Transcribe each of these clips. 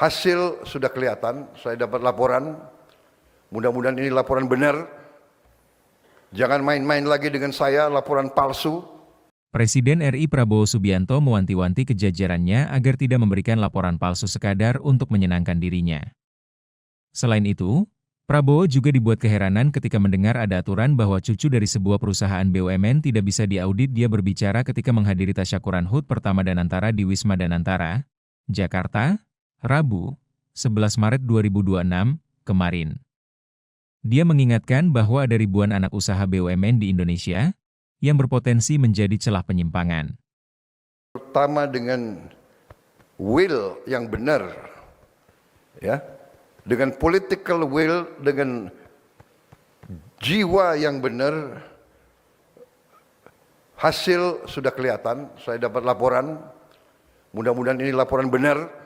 Hasil sudah kelihatan, saya dapat laporan, mudah-mudahan ini laporan benar. Jangan main-main lagi dengan saya, laporan palsu. Presiden RI Prabowo Subianto mewanti-wanti ke jajarannya agar tidak memberikan laporan palsu sekadar untuk menyenangkan dirinya. Selain itu, Prabowo juga dibuat keheranan ketika mendengar ada aturan bahwa cucu dari sebuah perusahaan BUMN tidak bisa diaudit. Dia berbicara ketika menghadiri tasyakuran HUT pertama Danantara di Wisma Danantara, Jakarta, Rabu, 11 Maret 2026, kemarin. Dia mengingatkan bahwa ada ribuan anak usaha BUMN di Indonesia yang berpotensi menjadi celah penyimpangan. Pertama dengan will yang benar, ya, dengan political will, dengan jiwa yang benar, hasil sudah kelihatan. Saya dapat laporan, mudah-mudahan ini laporan benar.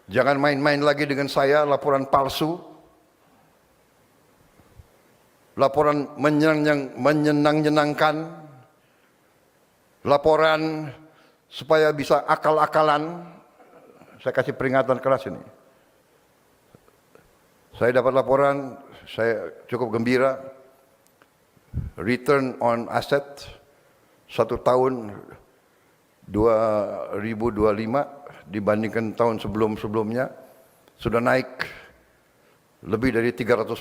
Jangan main-main lagi dengan saya, laporan palsu, laporan menyenang-nyenangkan, laporan supaya bisa akal-akalan. Saya kasih peringatan keras ini. Saya dapat laporan, saya cukup gembira. Return on asset 1 tahun 2025 dibandingkan tahun sebelum-sebelumnya sudah naik lebih dari 300%.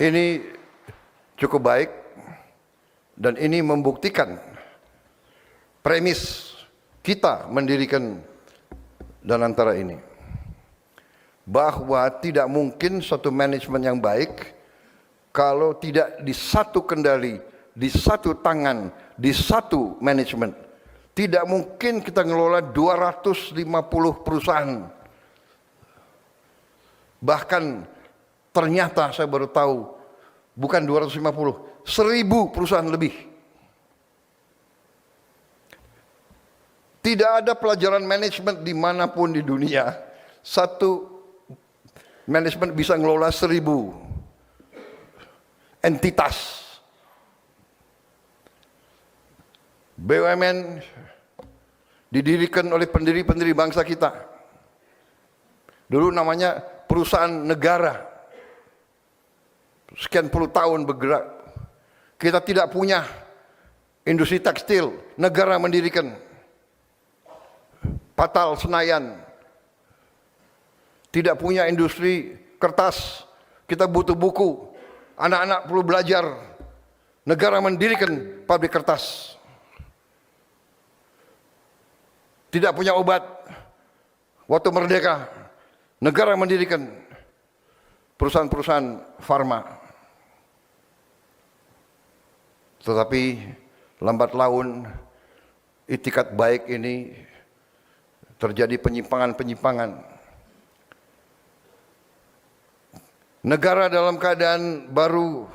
Ini cukup baik dan ini membuktikan premis kita mendirikan Danantara ini, bahwa tidak mungkin suatu manajemen yang baik kalau tidak di satu kendali, di satu tangan, di satu manajemen. Tidak mungkin kita ngelola 250 perusahaan. Bahkan ternyata saya baru tahu, bukan 250, 1000 perusahaan lebih. Tidak ada pelajaran manajemen dimanapun di dunia, satu manajemen bisa ngelola 1000 entitas. BUMN didirikan oleh pendiri-pendiri bangsa kita. Dulu namanya perusahaan negara. Sekian puluh tahun bergerak. Kita tidak punya industri tekstil, negara mendirikan. Patal Senayan. Tidak punya industri kertas, kita butuh buku. Anak-anak perlu belajar. Negara mendirikan pabrik kertas. Tidak punya obat. Waktu merdeka, negara mendirikan perusahaan-perusahaan farma. Tetapi lambat laun itikat baik ini terjadi penyimpangan-penyimpangan. Negara dalam keadaan baru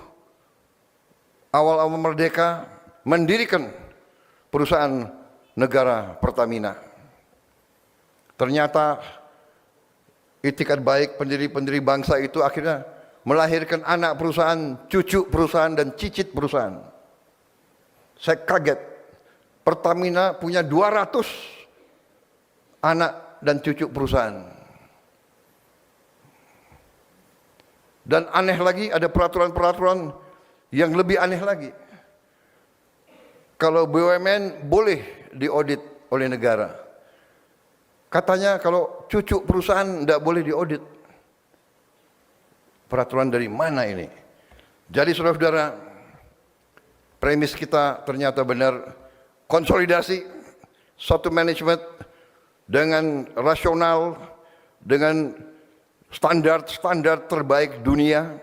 awal-awal merdeka mendirikan perusahaan negara Pertamina. Ternyata itikat baik pendiri-pendiri bangsa itu akhirnya melahirkan anak perusahaan, cucu perusahaan, dan cicit perusahaan. Saya kaget, Pertamina punya 200 anak dan cucu perusahaan. Dan aneh lagi, ada peraturan-peraturan yang lebih aneh lagi. Kalau BUMN boleh diaudit oleh negara. Katanya kalau cucu perusahaan tidak boleh diaudit. Peraturan dari mana ini? Jadi saudara-saudara, premis kita ternyata benar. Konsolidasi satu manajemen dengan rasional, dengan standar-standar terbaik dunia.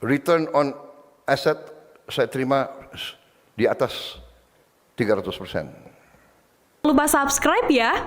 Return on asset saya terima di atas 300%. Lupa subscribe ya.